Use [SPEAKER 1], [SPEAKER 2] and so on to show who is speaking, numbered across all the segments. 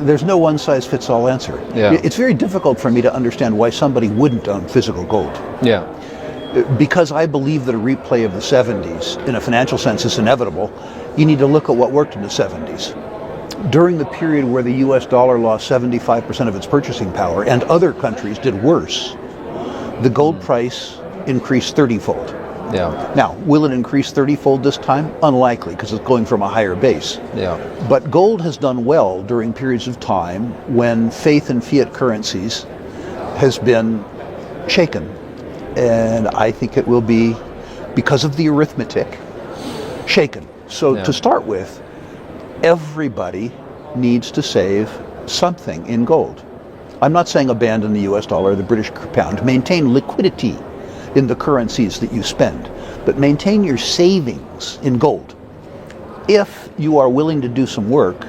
[SPEAKER 1] There's no one-size-fits-all answer.
[SPEAKER 2] Yeah.
[SPEAKER 1] It's very difficult for me to understand why somebody wouldn't own physical gold.
[SPEAKER 2] Yeah.
[SPEAKER 1] Because I believe that a replay of the 70s, in a financial sense, is inevitable, you need to look at what worked in the 70s. During the period where the US dollar lost 75% of its purchasing power and other countries did worse, the gold price increased 30-fold.
[SPEAKER 2] Yeah.
[SPEAKER 1] Now, will it increase 30-fold this time? Unlikely, because it's going from a higher base.
[SPEAKER 2] Yeah.
[SPEAKER 1] But gold has done well during periods of time when faith in fiat currencies has been shaken. And I think it will be, because of the arithmetic, shaken. So to start with, everybody needs to save something in gold. I'm not saying abandon the US dollar or the British pound. Maintain liquidity in the currencies that you spend, but maintain your savings in gold. If you are willing to do some work,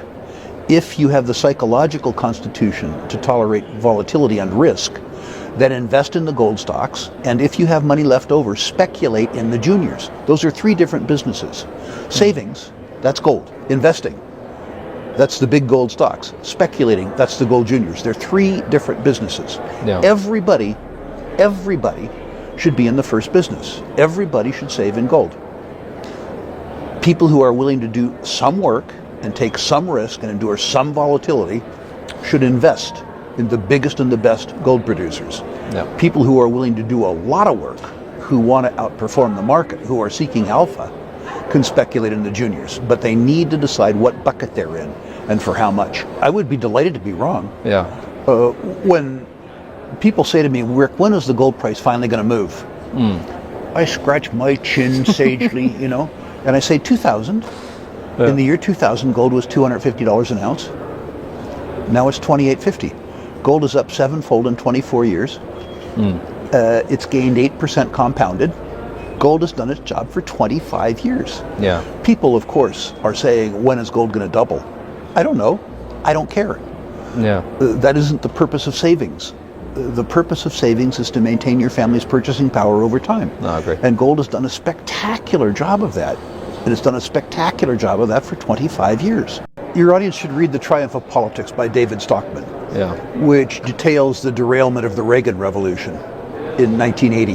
[SPEAKER 1] if you have the psychological constitution to tolerate volatility and risk, then invest in the gold stocks, and if you have money left over, speculate in the juniors. Those are three different businesses. Savings, that's gold. Investing, that's the big gold stocks. Speculating, that's the gold juniors. They're three different businesses.
[SPEAKER 2] Yeah.
[SPEAKER 1] Everybody should be in the first business. Everybody should save in gold. People who are willing to do some work and take some risk and endure some volatility should invest in the biggest and the best gold producers.
[SPEAKER 2] Yeah.
[SPEAKER 1] People who are willing to do a lot of work, who want to outperform the market, who are seeking alpha, can speculate in the juniors, but they need to decide what bucket they're in and for how much. I would be delighted to be wrong.
[SPEAKER 2] Yeah.
[SPEAKER 1] When people say to me, Rick, when is the gold price finally going to move? I scratch my chin sagely, and I say 2000.
[SPEAKER 2] Yeah.
[SPEAKER 1] In the year 2000, gold was $250 an ounce. Now it's $28.50. Gold is up sevenfold in 24 years. It's gained 8% compounded. Gold has done its job for 25 years.
[SPEAKER 2] Yeah.
[SPEAKER 1] People, of course, are saying, when is gold going to double? I don't know. I don't care.
[SPEAKER 2] Yeah.
[SPEAKER 1] That isn't the purpose of savings. The purpose of savings is to maintain your family's purchasing power over time.
[SPEAKER 2] No, I agree.
[SPEAKER 1] And gold has done a spectacular job of that. And it's done a spectacular job of that for 25 years. Your audience should read The Triumph of Politics by David Stockman, which details the derailment of the Reagan Revolution in 1980.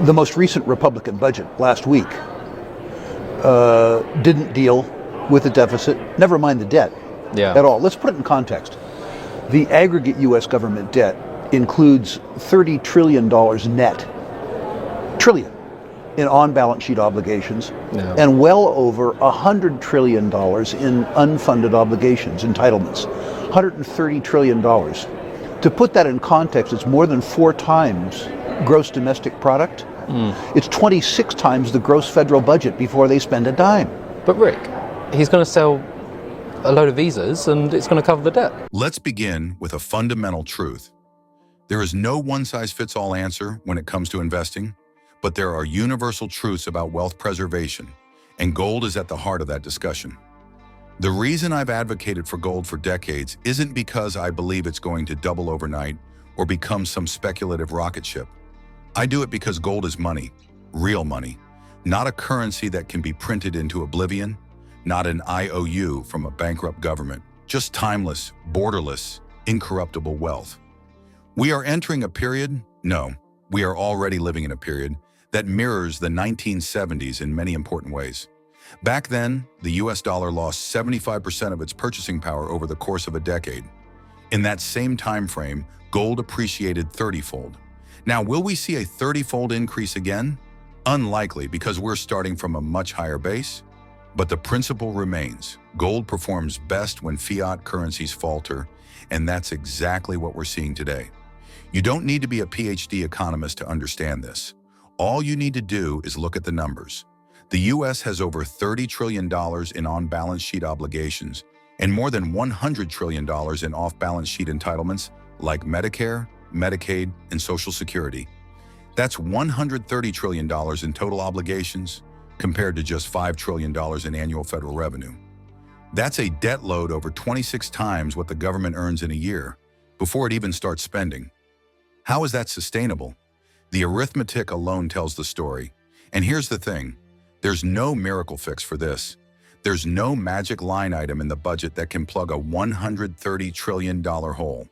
[SPEAKER 1] The most recent Republican budget last week didn't deal with the deficit, never mind the debt, at all. Let's put it in context. The aggregate U.S. government debt includes $30 trillion net, trillion, in on-balance sheet obligations, and well over $100 trillion in unfunded obligations, entitlements, $130 trillion. To put that in context, it's more than 4 times gross domestic product. It's 26 times the gross federal budget before they spend a dime.
[SPEAKER 2] But Rick, he's going to sell a load of visas and it's going to cover the debt.
[SPEAKER 3] Let's begin with a fundamental truth. There is no one-size-fits-all answer when it comes to investing, but there are universal truths about wealth preservation, and gold is at the heart of that discussion. The reason I've advocated for gold for decades isn't because I believe it's going to double overnight or become some speculative rocket ship. I do it because gold is money, real money, not a currency that can be printed into oblivion, not an IOU from a bankrupt government, just timeless, borderless, incorruptible wealth. We are entering a period, no, we are already living in a period, that mirrors the 1970s in many important ways. Back then, the US dollar lost 75% of its purchasing power over the course of a decade. In that same time frame, gold appreciated 30-fold. Now, will we see a 30-fold increase again? Unlikely, because we're starting from a much higher base. But the principle remains. Gold performs best when fiat currencies falter, and that's exactly what we're seeing today. You don't need to be a PhD economist to understand this. All you need to do is look at the numbers. The US has over $30 trillion in on-balance sheet obligations and more than $100 trillion in off-balance sheet entitlements like Medicare, Medicaid, and Social Security. That's $130 trillion in total obligations compared to just $5 trillion in annual federal revenue. That's a debt load over 26 times what the government earns in a year before it even starts spending. How is that sustainable? The arithmetic alone tells the story. And here's the thing, there's no miracle fix for this. There's no magic line item in the budget that can plug a $130 trillion hole.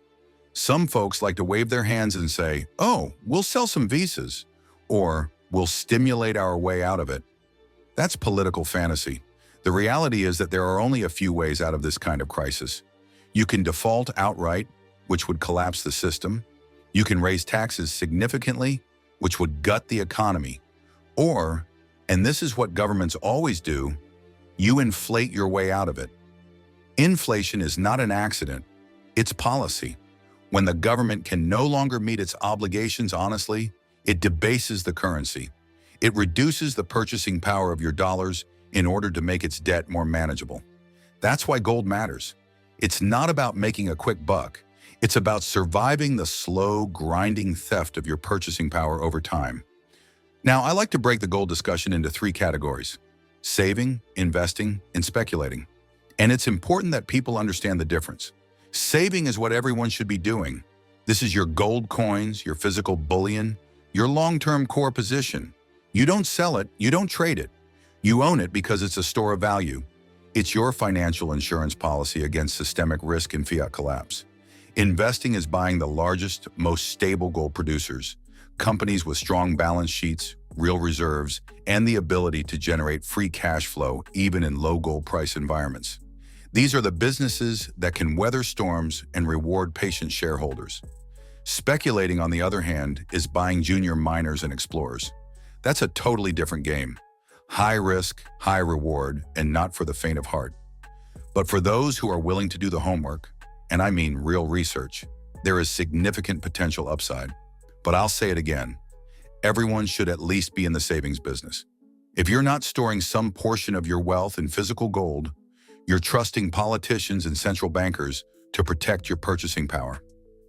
[SPEAKER 3] Some folks like to wave their hands and say, oh, we'll sell some visas, or we'll stimulate our way out of it. That's political fantasy. The reality is that there are only a few ways out of this kind of crisis. You can default outright, which would collapse the system. You can raise taxes significantly, which would gut the economy. Or, and this is what governments always do, you inflate your way out of it. Inflation is not an accident, it's policy. When the government can no longer meet its obligations honestly, it debases the currency. It reduces the purchasing power of your dollars in order to make its debt more manageable. That's why gold matters. It's not about making a quick buck. It's about surviving the slow, grinding theft of your purchasing power over time. Now, I like to break the gold discussion into three categories: saving, investing, and speculating. And it's important that people understand the difference. Saving is what everyone should be doing. This is your gold coins, your physical bullion, your long-term core position. You don't sell it, you don't trade it. You own it because it's a store of value. It's your financial insurance policy against systemic risk and fiat collapse. Investing is buying the largest, most stable gold producers, companies with strong balance sheets, real reserves, and the ability to generate free cash flow even in low gold price environments. These are the businesses that can weather storms and reward patient shareholders. Speculating, on the other hand, is buying junior miners and explorers. That's a totally different game. High risk, high reward, and not for the faint of heart. But for those who are willing to do the homework, and I mean real research, there is significant potential upside. But I'll say it again, everyone should at least be in the savings business. If you're not storing some portion of your wealth in physical gold, you're trusting politicians and central bankers to protect your purchasing power.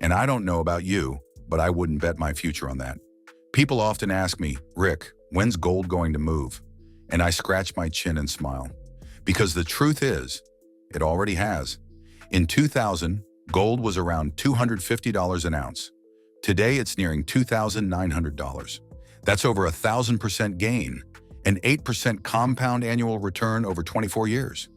[SPEAKER 3] And I don't know about you, but I wouldn't bet my future on that. People often ask me, Rick, when's gold going to move? And I scratch my chin and smile. Because the truth is, it already has. In 2000, gold was around $250 an ounce. Today, it's nearing $2,900. That's over 1,000% gain, an 8% compound annual return over 24 years.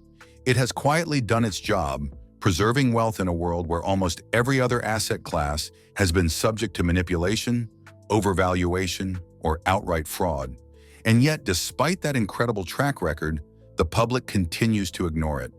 [SPEAKER 3] It has quietly done its job, preserving wealth in a world where almost every other asset class has been subject to manipulation, overvaluation, or outright fraud. And yet, despite that incredible track record, the public continues to ignore it.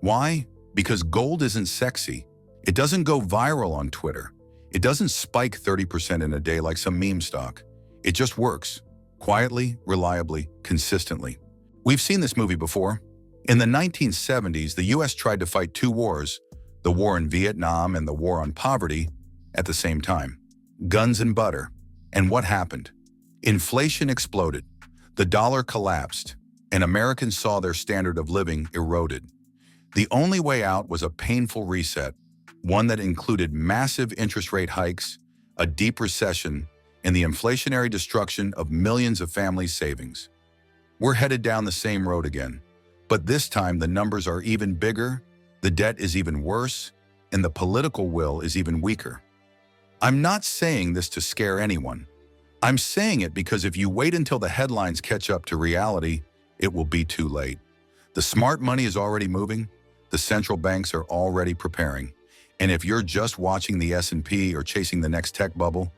[SPEAKER 3] Why? Because gold isn't sexy. It doesn't go viral on Twitter. It doesn't spike 30% in a day like some meme stock. It just works, quietly, reliably, consistently. We've seen this movie before. In the 1970s, the US tried to fight two wars, the war in Vietnam and the war on poverty, at the same time. Guns and butter. And what happened? Inflation exploded, the dollar collapsed, and Americans saw their standard of living eroded. The only way out was a painful reset, one that included massive interest rate hikes, a deep recession, and the inflationary destruction of millions of families' savings. We're headed down the same road again, but this time the numbers are even bigger, the debt is even worse, and the political will is even weaker. I'm not saying this to scare anyone. I'm saying it because if you wait until the headlines catch up to reality, it will be too late. The smart money is already moving, the central banks are already preparing, and if you're just watching the S&P or chasing the next tech bubble,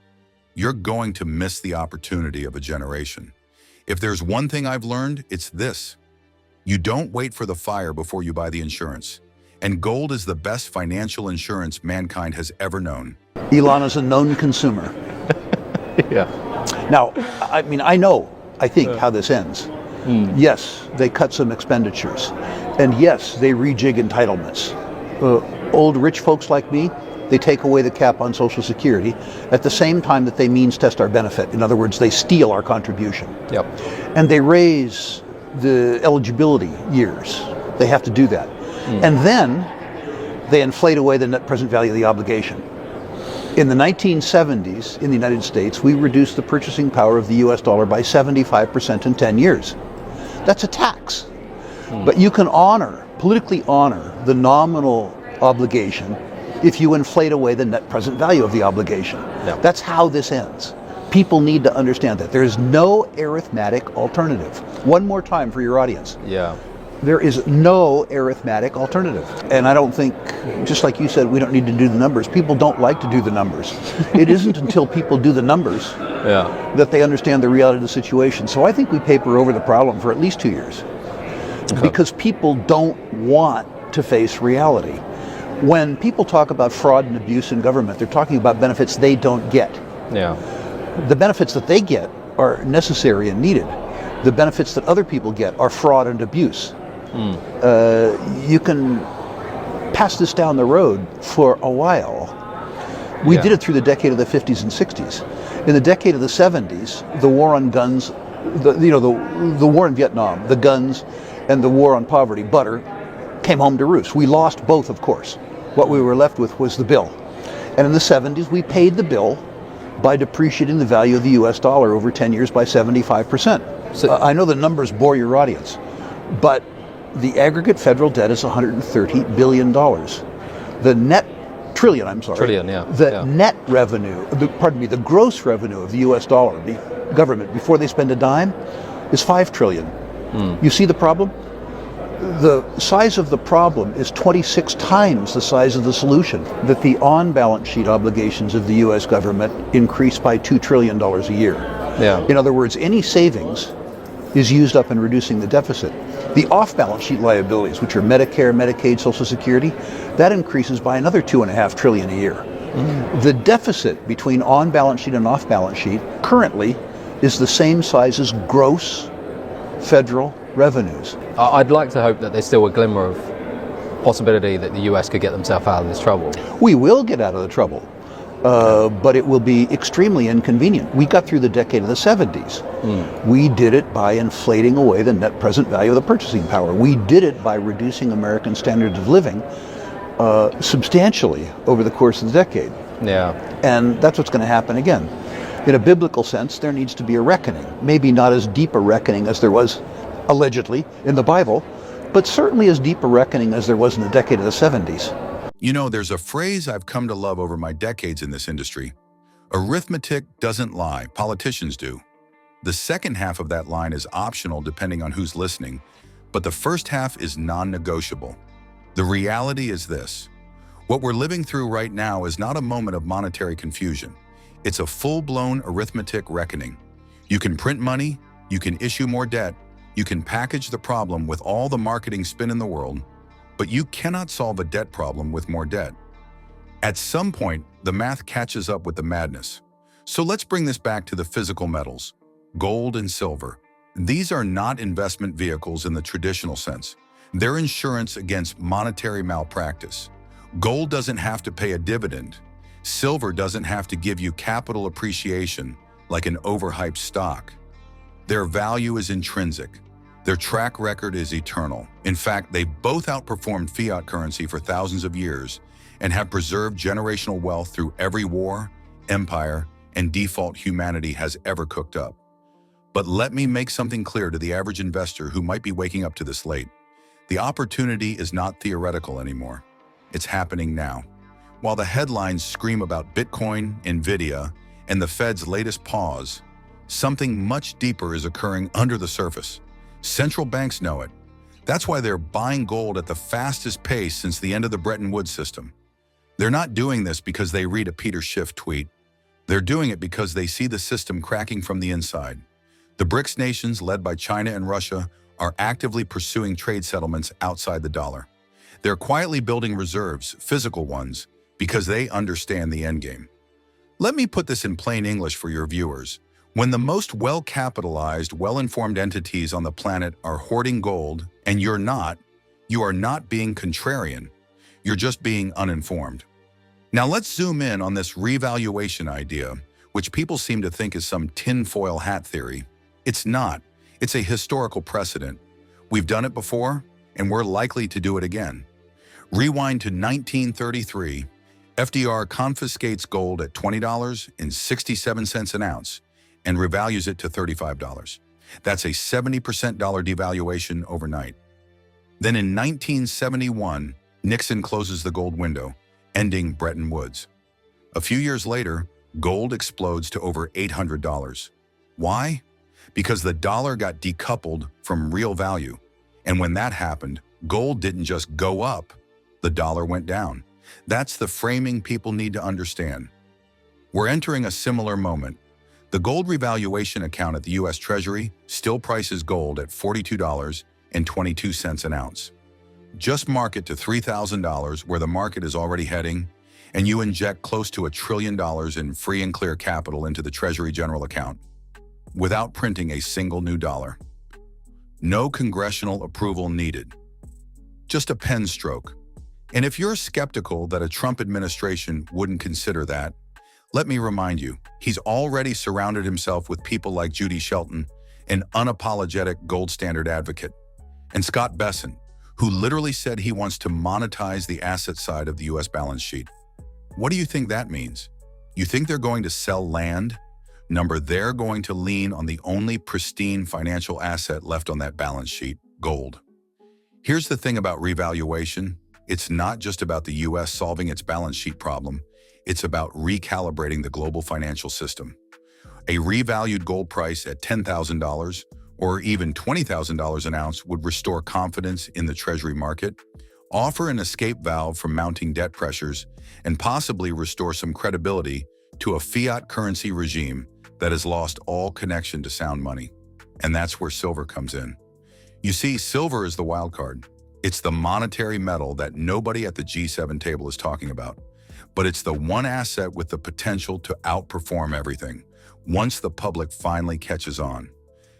[SPEAKER 3] you're going to miss the opportunity of a generation. If there's one thing I've learned, it's this. You don't wait for the fire before you buy the insurance. And gold is the best financial insurance mankind has ever known.
[SPEAKER 1] Elon is a known consumer.
[SPEAKER 2] Yeah.
[SPEAKER 1] Now, I think how this ends. Yes, they cut some expenditures. And yes, they rejig entitlements. Old rich folks like me, they take away the cap on Social Security at the same time that they means test our benefit. In other words, they steal our contribution.
[SPEAKER 2] Yep.
[SPEAKER 1] And they raise the eligibility years. They have to do that. And then they inflate away the net present value of the obligation. In the 1970s, in the United States, we reduced the purchasing power of the US dollar by 75% in 10 years. That's a tax. But you can politically honor the nominal obligation if you inflate away the net present value of the obligation.
[SPEAKER 2] Yeah.
[SPEAKER 1] That's how this ends. People need to understand that. There is no arithmetic alternative. One more time for your audience.
[SPEAKER 2] Yeah.
[SPEAKER 1] There is no arithmetic alternative. And I don't think, just like you said, we don't need to do the numbers. People don't like to do the numbers. It isn't until people do the numbers that they understand the reality of the situation. So I think we paper over the problem for at least 2 years. Because people don't want to face reality. When people talk about fraud and abuse in government, they're talking about benefits they don't get.
[SPEAKER 2] Yeah.
[SPEAKER 1] The benefits that they get are necessary and needed. The benefits that other people get are fraud and abuse. You can pass this down the road for a while. We did it through the decade of the 50s and 60s. In the decade of the 70s, the war on guns, the war in Vietnam, the guns, and the war on poverty, butter, came home to roost. We lost both, of course. What we were left with was the bill. And in the 70s, we paid the bill by depreciating the value of the US dollar over 10 years by 75%. So, I know the numbers bore your audience, but the aggregate federal debt is $130 billion. The net trillion, I'm sorry.
[SPEAKER 2] Trillion, yeah.
[SPEAKER 1] The net revenue, the gross revenue of the US dollar, the government, before they spend a dime, is $5 trillion. You see the problem? The size of the problem is 26 times the size of the solution. That the on-balance sheet obligations of the US government increase by $2 trillion a year.
[SPEAKER 2] Yeah.
[SPEAKER 1] In other words, any savings is used up in reducing the deficit. The off-balance sheet liabilities, which are Medicare, Medicaid, Social Security, that increases by another $2.5 trillion a year. The deficit between on-balance sheet and off-balance sheet currently is the same size as gross federal revenues.
[SPEAKER 2] I'd like to hope that there's still a glimmer of possibility that the US could get themselves out of this trouble.
[SPEAKER 1] We will get out of the trouble, but it will be extremely inconvenient. We got through the decade of the 70s. We did it by inflating away the net present value of the purchasing power. We did it by reducing American standards of living substantially over the course of the decade.
[SPEAKER 2] Yeah.
[SPEAKER 1] And that's what's going to happen again. In a biblical sense, there needs to be a reckoning. Maybe not as deep a reckoning as there was allegedly in the Bible, but certainly as deep a reckoning as there was in the decade of the 70s.
[SPEAKER 3] You know, there's a phrase I've come to love over my decades in this industry. Arithmetic doesn't lie, politicians do. The second half of that line is optional depending on who's listening, but the first half is non-negotiable. The reality is this. What we're living through right now is not a moment of monetary confusion. It's a full-blown arithmetic reckoning. You can print money, you can issue more debt, you can package the problem with all the marketing spin in the world, but you cannot solve a debt problem with more debt. At some point, the math catches up with the madness. So let's bring this back to the physical metals, gold and silver. These are not investment vehicles in the traditional sense. They're insurance against monetary malpractice. Gold doesn't have to pay a dividend. Silver doesn't have to give you capital appreciation like an overhyped stock. Their value is intrinsic. Their track record is eternal. In fact, they both outperformed fiat currency for thousands of years and have preserved generational wealth through every war, empire, and default humanity has ever cooked up. But let me make something clear to the average investor who might be waking up to this late. The opportunity is not theoretical anymore. It's happening now. While the headlines scream about Bitcoin, Nvidia, and the Fed's latest pause, something much deeper is occurring under the surface. Central banks know it. That's why they're buying gold at the fastest pace since the end of the Bretton Woods system. They're not doing this because they read a Peter Schiff tweet. They're doing it because they see the system cracking from the inside. The BRICS nations, led by China and Russia, are actively pursuing trade settlements outside the dollar. They're quietly building reserves, physical ones, because they understand the endgame. Let me put this in plain English for your viewers. When the most well-capitalized, well-informed entities on the planet are hoarding gold, and you're not, you are not being contrarian. You're just being uninformed. Now let's zoom in on this revaluation idea, which people seem to think is some tinfoil hat theory. It's not. It's a historical precedent. We've done it before, and we're likely to do it again. Rewind to 1933. FDR confiscates gold at $20.67 an ounce and revalues it to $35. That's a 70% dollar devaluation overnight. Then in 1971, Nixon closes the gold window, ending Bretton Woods. A few years later, gold explodes to over $800. Why? Because the dollar got decoupled from real value. And when that happened, gold didn't just go up, the dollar went down. That's the framing people need to understand. We're entering a similar moment. The gold revaluation account at the U.S. Treasury still prices gold at $42.22 an ounce. Just mark it to $3,000 where the market is already heading, and you inject close to $1 trillion in free and clear capital into the Treasury General account without printing a single new dollar. No congressional approval needed. Just a pen stroke. And if you're skeptical that a Trump administration wouldn't consider that, let me remind you, he's already surrounded himself with people like Judy Shelton, an unapologetic gold standard advocate, and Scott Bessent, who literally said he wants to monetize the asset side of the U.S. balance sheet. What do you think that means? You think they're going to sell land? They're going to lean on the only pristine financial asset left on that balance sheet, gold. Here's the thing about revaluation. It's not just about the U.S. solving its balance sheet problem. It's about recalibrating the global financial system. A revalued gold price at $10,000 or even $20,000 an ounce would restore confidence in the Treasury market, offer an escape valve from mounting debt pressures, and possibly restore some credibility to a fiat currency regime that has lost all connection to sound money. And that's where silver comes in. You see, silver is the wild card. It's the monetary metal that nobody at the G7 table is talking about. But it's the one asset with the potential to outperform everything once the public finally catches on.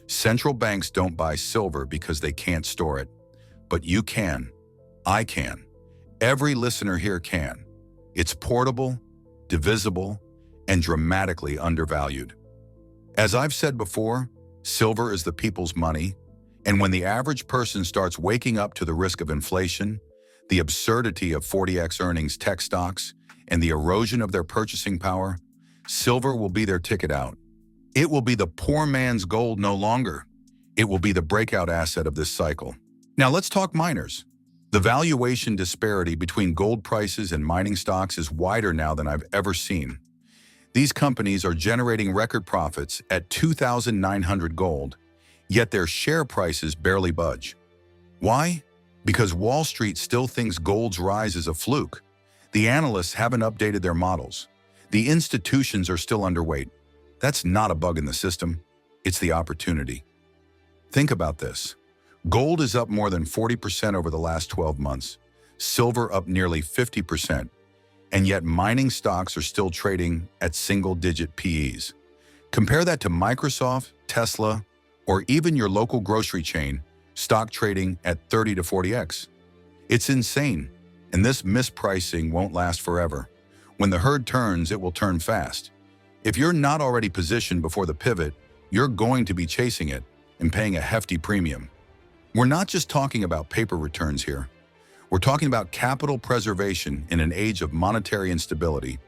[SPEAKER 3] Central banks don't buy silver because they can't store it. But you can. I can. Every listener here can. It's portable, divisible, and dramatically undervalued. As I've said before, silver is the people's money, and when the average person starts waking up to the risk of inflation, the absurdity of 40x earnings tech stocks, and the erosion of their purchasing power, silver will be their ticket out. It will be the poor man's gold no longer. It will be the breakout asset of this cycle. Now let's talk miners. The valuation disparity between gold prices and mining stocks is wider now than I've ever seen. These companies are generating record profits at $2,900 gold, yet their share prices barely budge. Why? Because Wall Street still thinks gold's rise is a fluke. The analysts haven't updated their models. The institutions are still underweight. That's not a bug in the system. It's the opportunity. Think about this. Gold is up more than 40% over the last 12 months, silver up nearly 50%, and yet mining stocks are still trading at single-digit PEs. Compare that to Microsoft, Tesla, or even your local grocery chain, stock trading at 30 to 40x. It's insane, and this mispricing won't last forever. When the herd turns, it will turn fast. If you're not already positioned before the pivot, you're going to be chasing it and paying a hefty premium. We're not just talking about paper returns here. We're talking about capital preservation in an age of monetary instability.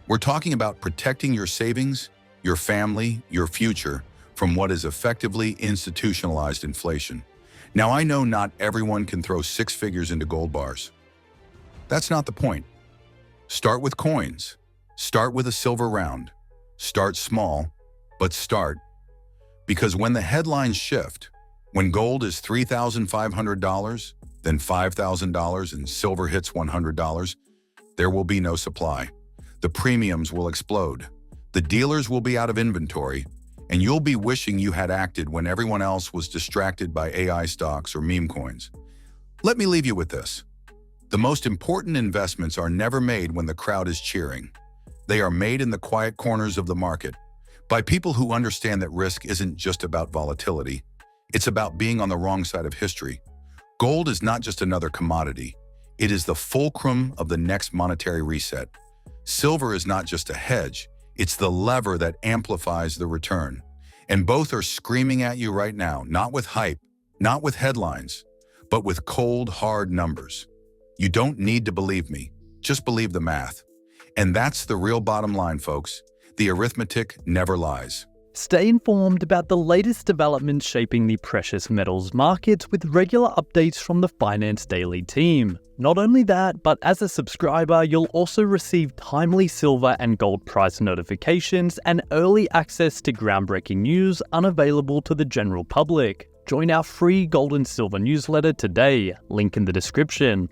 [SPEAKER 3] We're talking about protecting your savings, your family, your future from what is effectively institutionalized inflation. Now, I know not everyone can throw six figures into gold bars. That's not the point. Start with coins. Start with a silver round. Start small, but start. Because when the headlines shift, when gold is $3,500, then $5,000 and silver hits $100, there will be no supply. The premiums will explode. The dealers will be out of inventory, and you'll be wishing you had acted when everyone else was distracted by AI stocks or meme coins. Let me leave you with this. The most important investments are never made when the crowd is cheering. They are made in the quiet corners of the market by people who understand that risk isn't just about volatility. It's about being on the wrong side of history. Gold is not just another commodity. It is the fulcrum of the next monetary reset. Silver is not just a hedge. It's the lever that amplifies the return. And both are screaming at you right now, not with hype, not with headlines, but with cold, hard numbers. You don't need to believe me. Just believe the math. And that's the real bottom line, folks. The arithmetic never lies.
[SPEAKER 4] Stay informed about the latest developments shaping the precious metals markets with regular updates from the Finance Daily team. Not only that, but as a subscriber, you'll also receive timely silver and gold price notifications and early access to groundbreaking news unavailable to the general public. join our free gold and silver newsletter today, link in the description.